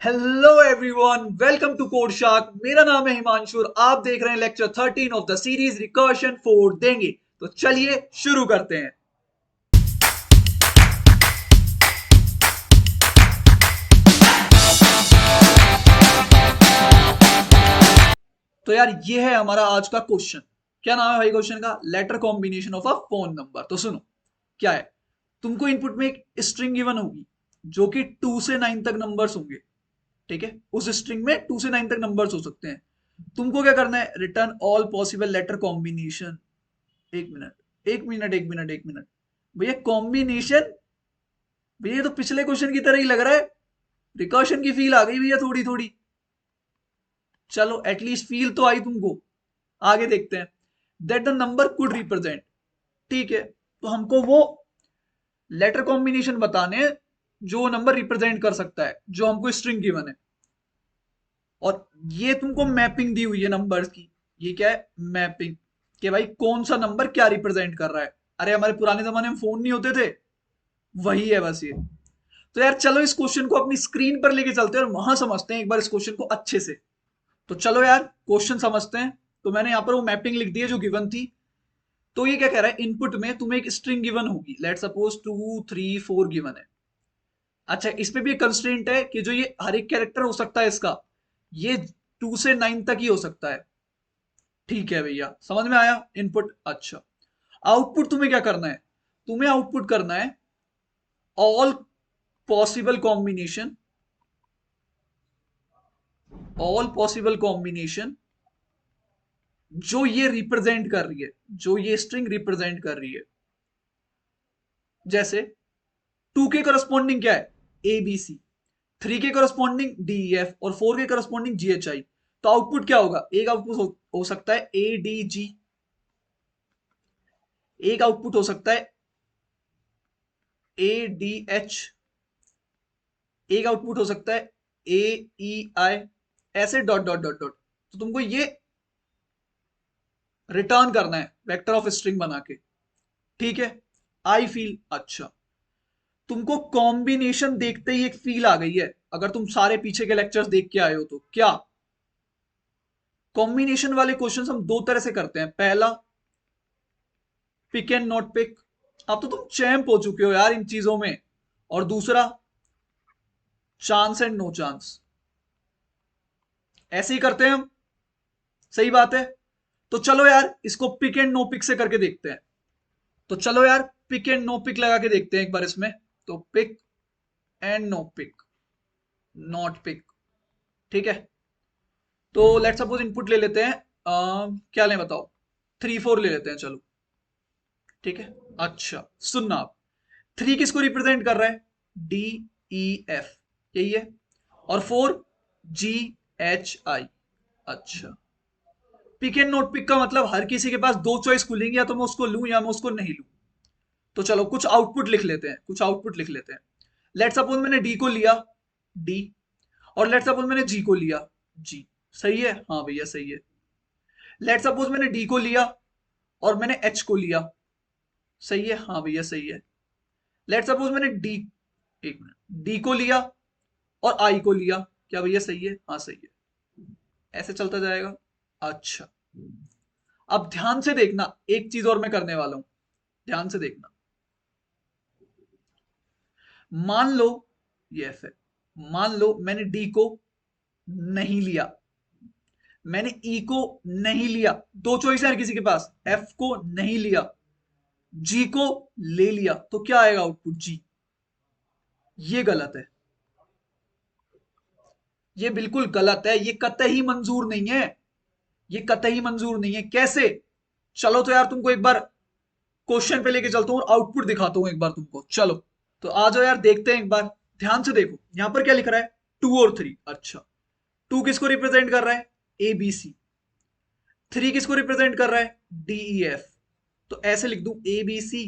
Hello everyone, welcome to Code Shark. मेरा नाम है हिमांशु और आप देख रहे हैं lecture 13 of the series recursion फोर देंगे। तो चलिए शुरू करते हैं। तो यार ये है हमारा आज का क्वेश्चन। क्या नाम है भाई क्वेश्चन का? Letter combination of a phone number. तो सुनो क्या है। तुमको इनपुट में एक स्ट्रिंग गिवन होगी जो कि 2 से 9 तक नंबर्स होंगे। ठीक है, उस स्ट्रिंग में 2 से 9 तक नंबर्स हो सकते हैं। तुमको क्या करना है? Return all possible letter combination. एक मिनट भैया, कॉम्बिनेशन। भैया ये तो पिछले क्वेश्चन की तरह ही लग रहा है। रिकर्शन की फील आ गई भैया, थोड़ी थोड़ी। चलो एटलीस्ट फील तो आई तुमको। आगे देखते हैं। That the number could represent. ठीक है, तो हमको वो लेटर कॉम्बिनेशन बताने हैं जो नंबर रिप्रेजेंट कर सकता है, जो हमको स्ट्रिंग गिवन है। और ये तुमको मैपिंग दी हुई है नंबर्स की। ये क्या है? मैपिंग। कि भाई कौन सा नंबर क्या रिप्रेजेंट कर रहा है। अरे हमारे पुराने जमाने में फोन नहीं होते थे, वही है बस ये। तो यार चलो इस क्वेश्चन को अपनी स्क्रीन पर लेके चलते हैं और वहां समझते हैं एक बार इस क्वेश्चन को अच्छे से। तो चलो यार क्वेश्चन समझते हैं। तो मैंने यहाँ पर वो मैपिंग लिख दी है जो गिवन थी। तो ये क्या कह रहा है? इनपुट में तुम्हें एक स्ट्रिंग गिवन होगी। लेट सपोज 2 3 4 गिवन है। अच्छा, इसमें भी एक कंस्ट्रेंट है कि जो ये हर एक कैरेक्टर हो सकता है इसका, ये 2 से 9 तक ही हो सकता है। ठीक है भैया, समझ में आया इनपुट? अच्छा, आउटपुट तुम्हें क्या करना है? तुम्हें आउटपुट करना है all possible combination, all possible combination जो ये रिप्रेजेंट कर रही है, जो ये स्ट्रिंग रिप्रेजेंट कर रही है। जैसे 2 के करस्पॉन्डिंग क्या है? ए बी सी। 3 के करस्पॉन्डिंग डी ई एफ और 4 के करस्पॉन्डिंग जी एच आई। तो आउटपुट क्या होगा? एक आउटपुट हो सकता है ए डी जी, एक आउटपुट हो सकता है ए डी एच, एक आउटपुट हो सकता है ए ई आई, ऐसे डॉट डॉट डॉट डॉट। तो तुमको ये रिटर्न करना है वेक्टर ऑफ स्ट्रिंग बना के। ठीक है, आई फील अच्छा। तुमको कॉम्बिनेशन देखते ही एक फील आ गई है। अगर तुम सारे पीछे के लेक्चर्स देख के आए हो तो क्या कॉम्बिनेशन वाले क्वेश्चंस हम दो तरह से करते हैं। पहला, पिक एंड नॉट पिक। अब तो तुम चैंप हो चुके हो यार इन चीजों में। और दूसरा, चांस एंड नो चांस। ऐसे ही करते हैं हम। सही बात है। तो चलो यार इसको पिक एंड नो पिक से करके देखते हैं। तो चलो यार पिक एंड नो पिक लगा के देखते हैं एक बार इसमें। तो pick and no pick, not pick. ठीक है, तो लेट सपोज इनपुट ले लेते हैं। क्या लें बताओ? 3 4 ले लेते हैं चलो। ठीक है, अच्छा सुनना आप। 3 किसको रिप्रेजेंट कर रहा है? डी ई एफ, यही है। और 4 जी एच आई। अच्छा, पिक एंड नोट पिक का मतलब हर किसी के पास दो चॉइस खुलेंगी, या तो मैं उसको लूं या मैं उसको नहीं लूं। तो चलो कुछ आउटपुट लिख लेते हैं, कुछ आउटपुट लिख लेते हैं। लेट सपोज मैंने डी को लिया, डी। और लेट सपोज मैंने जी को लिया, जी। सही है? हाँ भैया सही है। लेट सपोज मैंने डी को लिया और मैंने एच को लिया। सही है? हाँ भैया सही है। लेट सपोज मैंने डी, एक मिनट, डी को लिया और आई को लिया। क्या भैया सही है? हाँ सही है। ऐसे चलता जाएगा। अच्छा, अब ध्यान से देखना, एक चीज और मैं करने वाला हूं। ध्यान से देखना। मान लो ये एफ है। मान लो मैंने डी को नहीं लिया, मैंने ई को नहीं लिया। दो चॉइस है हर किसी के पास। एफ को नहीं लिया, जी को ले लिया। तो क्या आएगा आउटपुट? जी। ये गलत है, ये बिल्कुल गलत है, ये कतई मंजूर नहीं है। ये कतई मंजूर नहीं है। कैसे? चलो तो यार तुमको एक बार क्वेश्चन पे लेके चलता हूँ और आउटपुट दिखाता हूँ एक बार तुमको। चलो तो आ जाओ यार, देखते हैं एक बार। ध्यान से देखो यहां पर क्या लिख रहा है? 2 और 3। अच्छा, 2 किसको रिप्रेजेंट कर रहा है? ए बी सी। 3 किसको रिप्रेजेंट कर रहा है? D E F. तो ऐसे लिख दूं A B C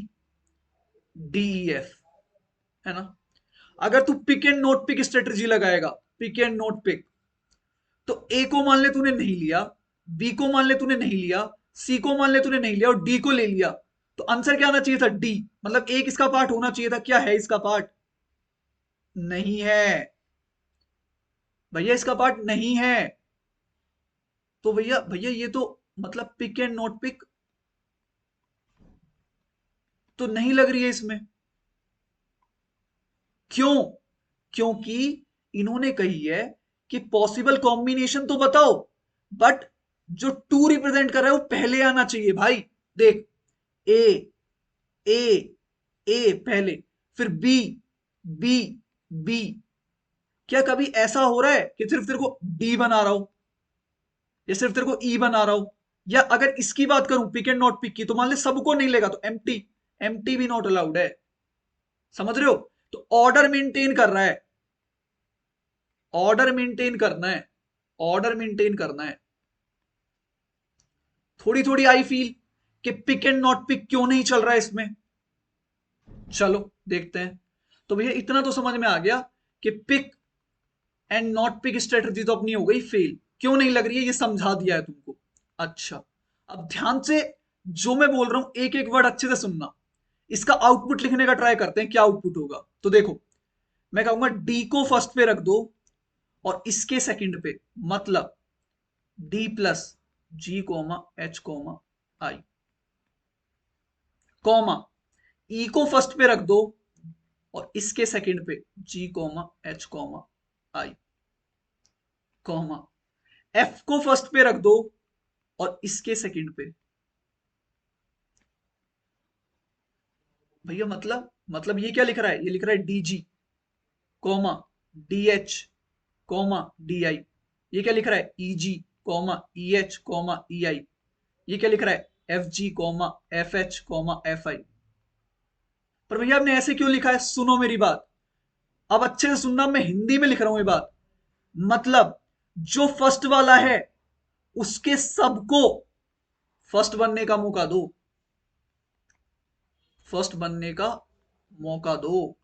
D E F, है ना? अगर तू pick and not pick strategy लगाएगा, पिक एंड नोट पिक, तो ए को मान ले तूने नहीं लिया, बी को मान ले तूने नहीं लिया, सी को मान ले तूने नहीं लिया और डी को ले लिया। तो आंसर क्या आना चाहिए था? डी। मतलब एक इसका पार्ट होना चाहिए था। क्या है इसका पार्ट? नहीं है। भैया इसका पार्ट नहीं है। तो भैया भैया ये तो मतलब पिक एंड नॉट पिक तो नहीं लग रही है इसमें। क्यों? क्योंकि इन्होंने कही है कि पॉसिबल कॉम्बिनेशन तो बताओ, बट जो टू रिप्रेजेंट कर रहा है वो पहले आना चाहिए भाई। देख, ए ए ए पहले, फिर बी बी बी। क्या कभी ऐसा हो रहा है कि सिर्फ तेरे को डी बना रहा हो या सिर्फ तेरे को ई बना रहा हो? या अगर इसकी बात करूं पिक एंड नॉट पिक की, तो मान ले सबको नहीं लेगा तो एम्प्टी, एम्प्टी भी नॉट अलाउड है। समझ रहे हो? तो ऑर्डर मेंटेन कर रहा है, ऑर्डर मेंटेन करना है, ऑर्डर मेंटेन करना है। थोड़ी थोड़ी आई फील कि पिक एंड नॉट पिक क्यों नहीं चल रहा है इसमें। चलो देखते हैं। तो भैया इतना तो समझ में आ गया कि pick and not pick strategy तो अपनी हो गई फेल। क्यों नहीं लग रही है ये समझा दिया है तुमको। अच्छा, अब ध्यान से जो मैं बोल रहा हूं एक एक वर्ड अच्छे से सुनना। इसका आउटपुट लिखने का ट्राई करते हैं, क्या आउटपुट होगा। तो देखो, मैं कहूंगा डी को फर्स्ट पे रख दो और इसके सेकंड पे, मतलब डी प्लस जी कोमा एच कोमा आई, कॉमा ई को फर्स्ट पे रख दो और इसके सेकंड पे जी कोमा एच कोमा आई, कॉमा एफ को फर्स्ट पे रख दो और इसके सेकंड पे। भैया मतलब ये क्या लिख रहा है? ये लिख रहा है D G comma D H comma D I. ये क्या लिख रहा है? E G comma E H comma E I. ये क्या लिख रहा है? F G comma F H comma F I. पर भैया आपने ऐसे क्यों लिखा है? सुनो मेरी बात, अब अच्छे से सुनना, मैं हिंदी में लिख रहा हूं ये बात। मतलब जो फर्स्ट वाला है उसके सबको फर्स्ट बनने का मौका दो, फर्स्ट बनने का मौका दो।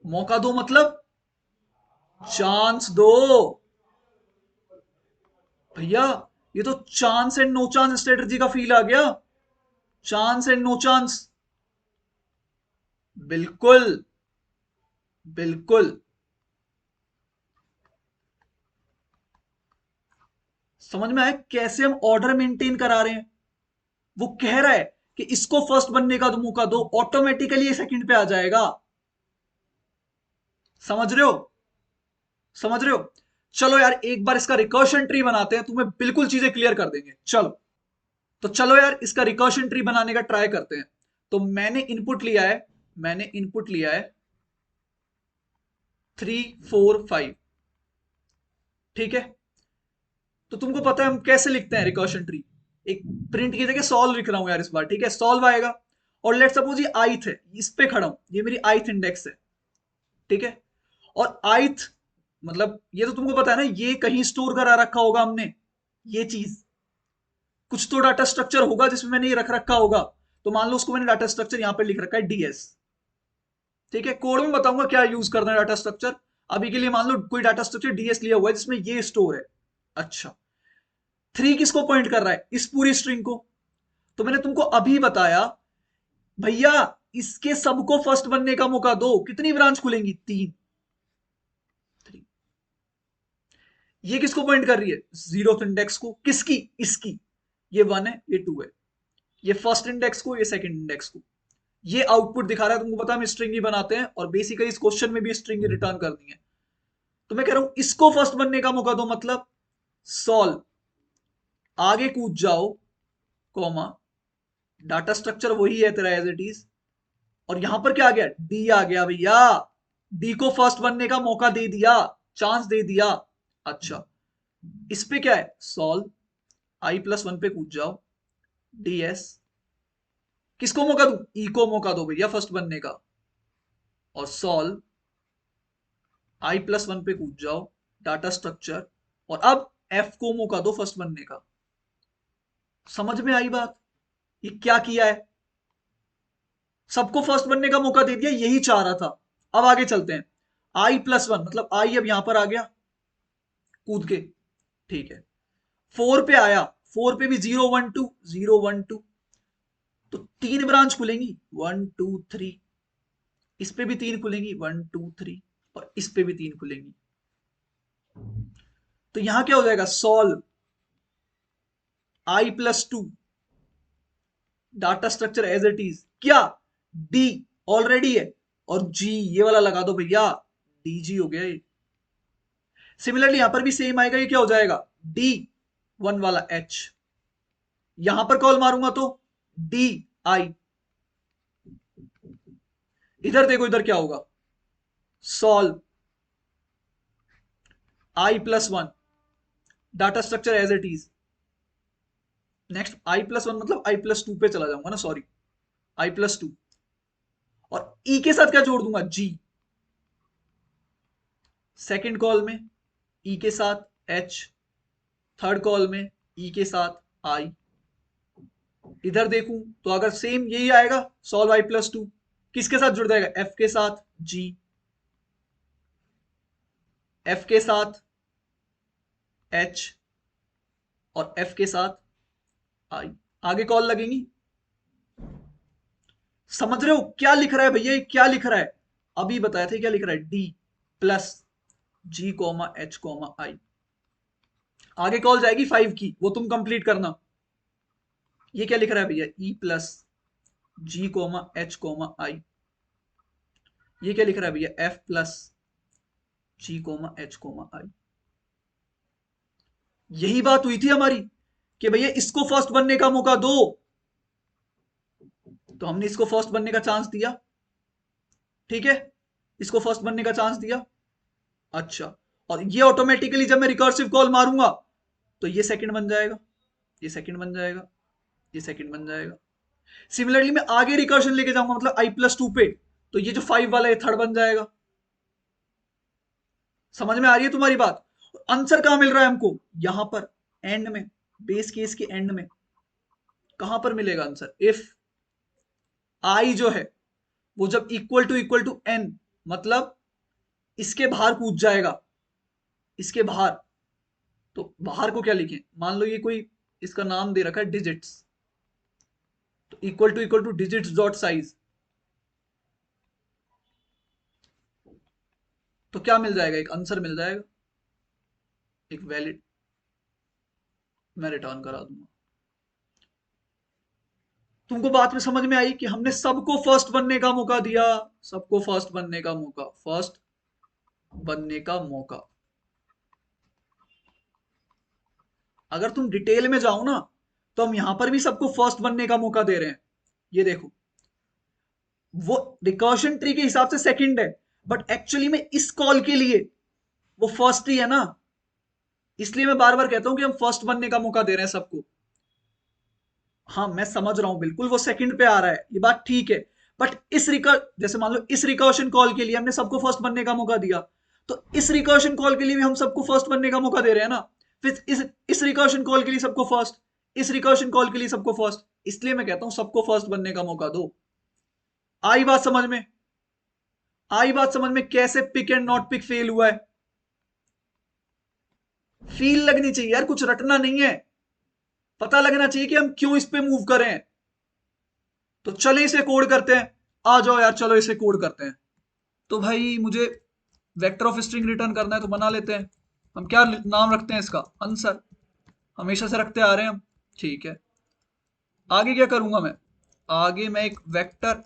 मौका दो मतलब चांस दो। भैया ये तो chance and no chance strategy का फील आ गया। Chance and no chance. बिल्कुल, बिल्कुल। समझ में आया कैसे हम ऑर्डर मेंटेन करा रहे हैं? वो कह रहा है कि इसको फर्स्ट बनने का तो मौका दो, ऑटोमेटिकली ये सेकंड पे आ जाएगा। समझ रहे हो? समझ रहे हो? चलो यार एक बार इसका रिकर्शन ट्री बनाते हैं, तुम्हें बिल्कुल चीजें क्लियर कर देंगे। चलो, तो चलो यार इसका रिकर्शन ट्री बनाने का ट्राई करते हैं। तो मैंने इनपुट लिया है, मैंने इनपुट लिया है 3 4 5। ठीक है, तो तुमको पता है हम कैसे लिखते हैं रिकर्शन ट्री। एक प्रिंट की जगह सॉल्व लिख रहा हूं यार इस बार। ठीक है, सॉल्व आएगा और लेट सपोज ये आइथ है, इस पे खड़ा हूं, ये मेरी आइथ इंडेक्स है। ठीक है, और आइथ मतलब ये तो तुमको पता है ना, ये कहीं स्टोर करा रखा होगा हमने ये चीज। कुछ तो डाटा स्ट्रक्चर होगा जिसमें मैंने ये रख रखा होगा। तो मान लो उसको मैंने डाटा स्ट्रक्चर यहां पे लिख रखा है डीएस। ठीक है, कोड में बताऊंगा क्या यूज करना है डाटा स्ट्रक्चर। अभी के लिए मान लो कोई डाटा स्ट्रक्चर डीएस लिया हुआ है जिसमें ये स्टोर है। अच्छा, 3 किसको पॉइंट कर रहा है? इस पूरी स्ट्रिंग को। तो मैंने तुमको अभी बताया भैया इसके सबको फर्स्ट बनने का मौका दो। कितनी ब्रांच खुलेंगी? 3। ये किसको पॉइंट कर रही है? जीरो इंडेक्स को। किसकी? इसकी। ये 1 है, ये 2 है। ये फर्स्ट इंडेक्स को, ये सेकंड इंडेक्स को। ये आउटपुट दिखा रहा है। तुमको पता है हम स्ट्रिंग ही बनाते हैं और बेसिकली इस क्वेश्चन में भी स्ट्रिंग ही रिटर्न करनी है। तो मैं कह रहा हूं इसको फर्स्ट बनने का मौका दो, मतलब सॉल्व, आगे कूद जाओ, कॉमा डाटा स्ट्रक्चर वही है तेरा एज इट इज। और यहां पर क्या आ गया? डी आ गया भैया। डी को फर्स्ट बनने का मौका दे दिया, चांस दे दिया। अच्छा, इस पे क्या है? सॉल्व, i+1 पे कूद जाओ, ds। किसको मौका दू? ई को मौका दो भैया फर्स्ट बनने का। और सॉल्व, i+1 पे कूद जाओ, डाटा स्ट्रक्चर। और अब f को मौका दो फर्स्ट बनने का। समझ में आई बात? ये क्या किया है? सबको फर्स्ट बनने का मौका दे दिया, यही चाह रहा था। अब आगे चलते हैं। i+1 मतलब i अब यहां पर आ गया कूद के। ठीक है, 4 पे आया, 4 पे भी 0 1 2 0 1 2। तो 3 ब्रांच खुलेंगी, 1 2 3। इस पे भी 3 खुलेंगी, 1 2 3, और इस पे भी 3 खुलेंगी। तो यहां क्या हो जाएगा, solve i+2 data structure as it is, क्या डी ऑलरेडी है, और जी ये वाला लगा दो भैया, डीजी हो गया ये। सिमिलरली यहां पर भी सेम आएगा, ये क्या हो जाएगा, डी 1 वाला एच, यहां पर कॉल मारूंगा तो डी आई, इधर देखो इधर क्या होगा, solve i+1 data structure as it is. Next i+1 मतलब i+2 पे चला जाऊंगा ना, सॉरी i+2, और ई के साथ क्या जोड़ दूंगा, जी। सेकेंड कॉल में ई के साथ एच, थर्ड कॉल में ई के साथ आई। इधर देखूं तो अगर सेम यही आएगा, सॉल्व i+2, किसके साथ जुड़ जाएगा, एफ के साथ जी, एफ के साथ एच, और एफ के साथ आई। आगे कॉल लगेंगी। समझ रहे हो क्या लिख रहा है भैया, ये क्या लिख रहा है, अभी बताया था क्या लिख रहा है, डी प्लस जी कोमा एच कोमा आई। आगे कॉल जाएगी 5 की, वो तुम कंप्लीट करना। ये क्या लिख रहा है भैया, ई प्लस जी कोमा एच कोमा आई। ये क्या लिख रहा है भैया, एफ प्लस जी कोमा एच कोमा आई। यही बात हुई थी हमारी कि भैया इसको फर्स्ट बनने का मौका दो, तो हमने इसको फर्स्ट बनने का चांस दिया, ठीक है, इसको फर्स्ट बनने का चांस दिया। अच्छा, और ये ऑटोमेटिकली जब मैं रिकर्सिव कॉल मारूंगा तो ये सेकंड बन जाएगा, ये सेकंड बन जाएगा, ये सेकंड बन जाएगा। सिमिलरली मैं आगे रिकर्शन लेके जाऊंगा, मतलब i+2 पे, तो ये जो 5 वाला है थर्ड बन जाएगा। समझ में आ रही है तुम्हारी बात। आंसर कहां मिल रहा है हमको, यहां पर एंड में, बेस केस के एंड में कहां पर मिलेगा आंसर, इफ आई जो है वो जब इक्वल टू एन, मतलब इसके बाहर कूद जाएगा, इसके बाहर, तो बाहर को क्या लिखें, मान लो ये कोई इसका नाम दे रखा है डिजिट्स, तो equal two digits dot size, तो क्या मिल जाएगा, एक आंसर मिल जाएगा, एक वैलिड, मैं रिटर्न करा दूंगा। तुमको बात में समझ में आई कि हमने सबको फर्स्ट बनने का मौका दिया, सबको फर्स्ट बनने का मौका, फर्स्ट बनने का मौका। अगर तुम डिटेल में जाओ ना, तो हम यहां पर भी सबको फर्स्ट बनने का मौका दे रहे हैं। ये देखो, वो रिकर्शन ट्री के हिसाब से सेकंड है, बट एक्चुअली में इस कॉल के लिए वो फर्स्ट ही है ना, इसलिए मैं बार बार कहता हूं कि हम फर्स्ट बनने का मौका दे रहे हैं सबको। हाँ मैं समझ रहा हूं, बिल्कुल वो सेकंड पे आ रहा है, ये बात ठीक है, बट इस रिकर जैसे मान लो इस रिकर्शन कॉल के लिए हमने सबको फर्स्ट बनने का मौका दिया, तो इस रिकर्शन कॉल के लिए भी हम सबको फर्स्ट बनने का मौका दे रहे हैं ना, फिर इस रिकर्शन कॉल के लिए सबको फर्स्ट, इस रिकर्शन कॉल के लिए सबको फर्स्ट, इसलिए मैं कहता हूं सबको फर्स्ट बनने का मौका दो। आई बात समझ में, आई बात समझ में, कैसे pick and not pick fail हुआ है। फील लगनी चाहिए यार, कुछ रटना नहीं है, पता लगना चाहिए कि हम क्यों इस पे मूव करें। तो चले इसे कोड करते हैं, आ जाओ यार चलो इसे कोड करते हैं। तो भाई मुझे वेक्टर ऑफ स्ट्रिंग रिटर्न करना है, तो बना लेते हैं। हम क्या नाम रखते हैं इसका, आंसर, हमेशा से रखते आ रहे हैं हम, ठीक है। आगे क्या करूंगा मैं, आगे मैं एक वेक्टर,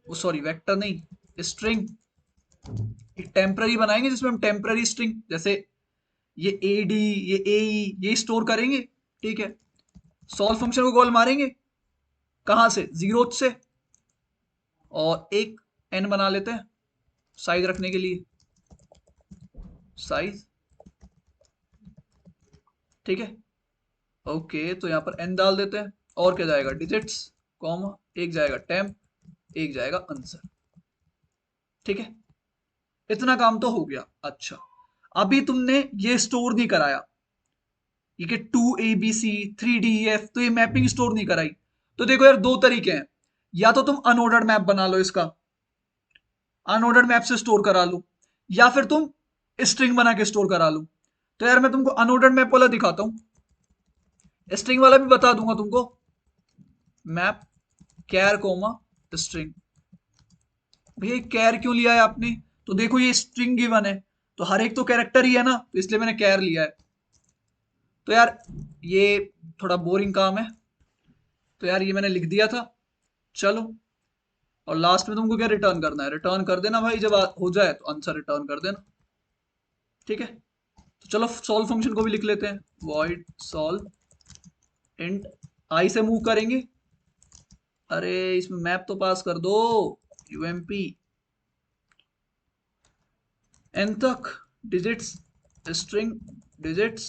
सॉरी वेक्टर नहीं, स्ट्रिंग, एक टेम्पररी बनाएंगे जिसमें हम टेम्पररी स्ट्रिंग, जैसे ये ए डी, ये ए ये स्टोर करेंगे, ठीक है। सॉल्व फंक्शन को कॉल मारेंगे, कहां से, जीरो से, और एक एन बना लेते हैं साइज रखने के लिए, साइज, ठीक है। ओके, तो यहां पर एन डाल देते हैं, और क्या जाएगा, डिजिट्स, कॉमा, एक जाएगा टेम्प, एक जाएगा आंसर, ठीक है। इतना काम तो हो गया। अच्छा, अभी तुमने ये स्टोर नहीं कराया, ये कि 2ABC 3DEF, तो ये मैपिंग स्टोर नहीं कराई। तो देखो यार, दो तरीके हैं, या तो तुम अनऑर्डर्ड मैप बना लो इसका, अनऑर्डर्ड मैप से स्टोर करा लो, या फिर तुम स्ट्रिंग बना के स्टोर करा लो। तो यार मैं तुमको अनऑर्डर्ड मैप वाला दिखाता हूं, स्ट्रिंग वाला भी बता दूंगा तुमको, मैप कैर कोमा स्ट्रिंग, भैया कैर क्यों लिया है आपने? तो देखो ये स्ट्रिंग गिवन है, तो हर एक तो कैरेक्टर ही है ना, तो इसलिए मैंने कैर लिया है। तो यार ये थोड़ा बोरिंग काम है, तो यार ये मैंने लिख दिया था। चलो, और लास्ट में तुमको क्या रिटर्न करना है? रिटर्न कर देना भाई, जब हो जाए तो आंसर रिटर्न कर देना। ठीक है, तो चलो सॉल्व फंक्शन को भी लिख लेते हैं। वॉइड सॉल्व इंट आई से मूव करेंगे। अरे इसमें मैप तो पास कर दो, यूएमपी एन तक digits string digits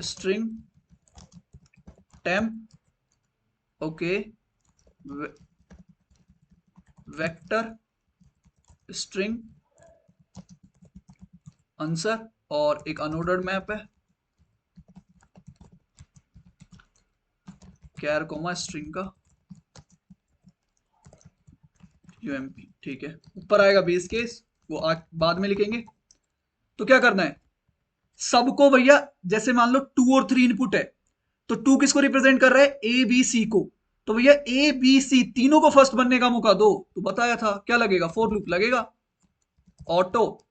string temp okay vector string answer, और एक अनऑर्डर्ड मैप है कैर कोमा स्ट्रिंग का यूएमपी। ठीक है, ऊपर आएगा बेस केस, वो बाद में लिखेंगे। तो क्या करना है सबको भैया, जैसे मान लो 2 और 3 इनपुट है, तो 2 किसको रिप्रेजेंट कर रहा है? ए बी सी को। तो भैया ए बी सी तीनों को फर्स्ट बनने का मौका दो। तो बताया था क्या लगेगा? फॉर लूप लगेगा। ऑटो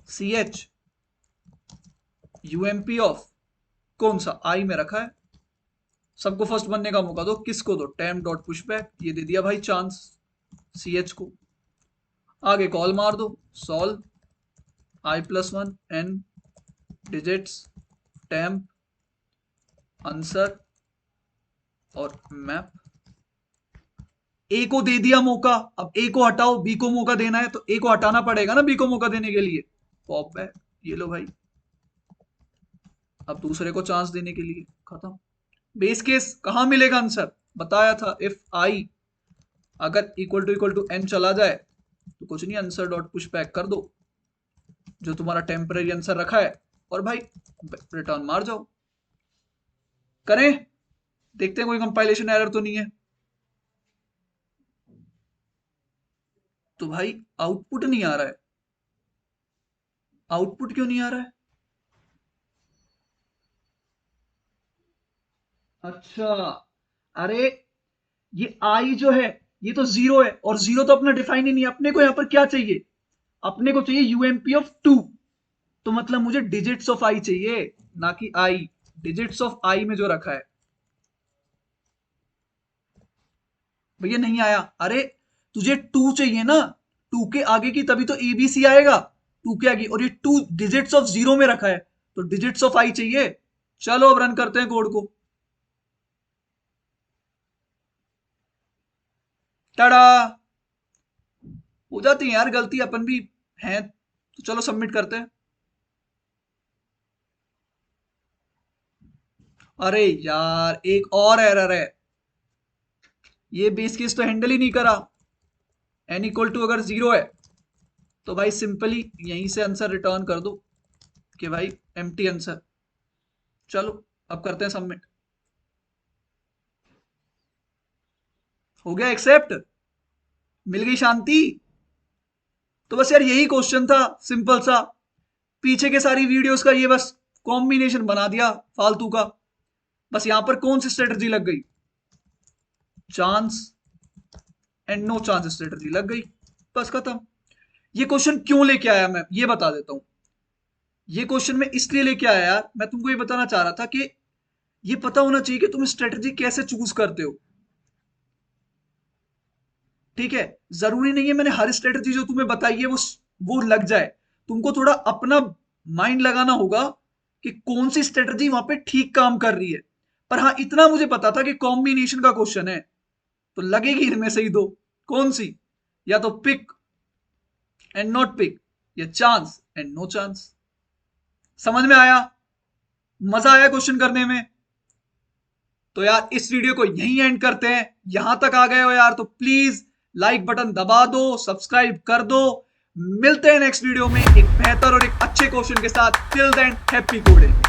सी एच यूएमपी ऑफ कौन सा? आई में रखा है, सबको फर्स्ट बनने का मौका दो। किसको दो? टेम्प डॉट पुश बैक, ये दे दिया भाई चांस सी एच को। आगे कॉल मार दो, solve i+1 n digits temp answer और मैप। ए को दे दिया मौका, अब ए को हटाओ, बी को मौका देना है, तो ए को हटाना पड़ेगा ना बी को मौका देने के लिए। पॉप बैक, ये लो भाई, अब दूसरे को चांस देने के लिए खत्म। बेस केस कहां मिलेगा आंसर? बताया था इफ आई अगर इक्वल टू एन चला जाए तो कुछ नहीं, आंसर डॉट पुश बैक कर दो जो तुम्हारा टेम्पररी आंसर रखा है, और भाई रिटर्न मार जाओ। करें, देखते हैं कोई कंपाइलेशन एरर तो नहीं है। तो भाई आउटपुट नहीं आ रहा है, आउटपुट क्यों नहीं आ रहा है? अच्छा, अरे ये आई जो है ये तो 0 है, और 0 तो अपना डिफाइन ही नहीं है। अपने को यहां पर क्या चाहिए? अपने को चाहिए यूएमपी ऑफ 2। तो मतलब मुझे डिजिट्स ऑफ आई चाहिए, ना कि आई। डिजिट्स ऑफ आई में जो रखा है भैया नहीं आया। अरे तुझे 2 चाहिए ना, 2 के आगे की तभी तो एबीसी आएगा। 2 के आगे, और ये 2 डिजिट्स ऑफ 0 में रखा है, तो डिजिट्स ऑफ आई चाहिए। चलो अब रन करते हैं कोड को। टाड़ा, हो जाती है यार गलती, अपन भी हैं, तो चलो सबमिट करते हैं। अरे यार एक और एरर है, ये बेस केस तो हैंडल ही नहीं करा। एन इक्वल टू अगर 0 है तो भाई सिंपली यहीं से आंसर रिटर्न कर दो कि भाई एम्प्टी आंसर। चलो अब करते हैं सबमिट। हो गया एक्सेप्ट, मिल गई शांति। तो बस यार यही क्वेश्चन था, सिंपल सा। पीछे के सारी वीडियोस का ये बस कॉम्बिनेशन बना दिया फालतू का। बस यहां पर कौन सी स्ट्रेटजी लग गई? Chance and no chance strategy लग गई, बस खत्म। ये क्वेश्चन क्यों लेके आया मैं ये बता देता हूं। ये क्वेश्चन मैं इसलिए लेके आया यार, मैं तुमको ये बताना चाह रहा था कि ये पता होना चाहिए कि तुम स्ट्रेटजी कैसे चूज करते हो। ठीक है, जरूरी नहीं है मैंने हर स्ट्रेटजी जो तुम्हें बताई है वो लग जाए। तुमको थोड़ा अपना माइंड लगाना होगा कि कौन सी स्ट्रेटजी वहां पे ठीक काम कर रही है। पर हाँ इतना मुझे पता था कि कॉम्बिनेशन का क्वेश्चन है, तो लगेगी इनमें से ही दो। कौन सी? या तो पिक एंड नॉट पिक, या चांस एंड नो चांस। समझ में आया? मजा आया क्वेश्चन करने में? तो यार इस वीडियो को यहीं एंड करते हैं। यहां तक आ गए हो यार तो प्लीज लाइक बटन दबा दो, सब्सक्राइब कर दो। मिलते हैं नेक्स्ट वीडियो में एक बेहतर और एक अच्छे क्वेश्चन के साथ। Till than happy coding.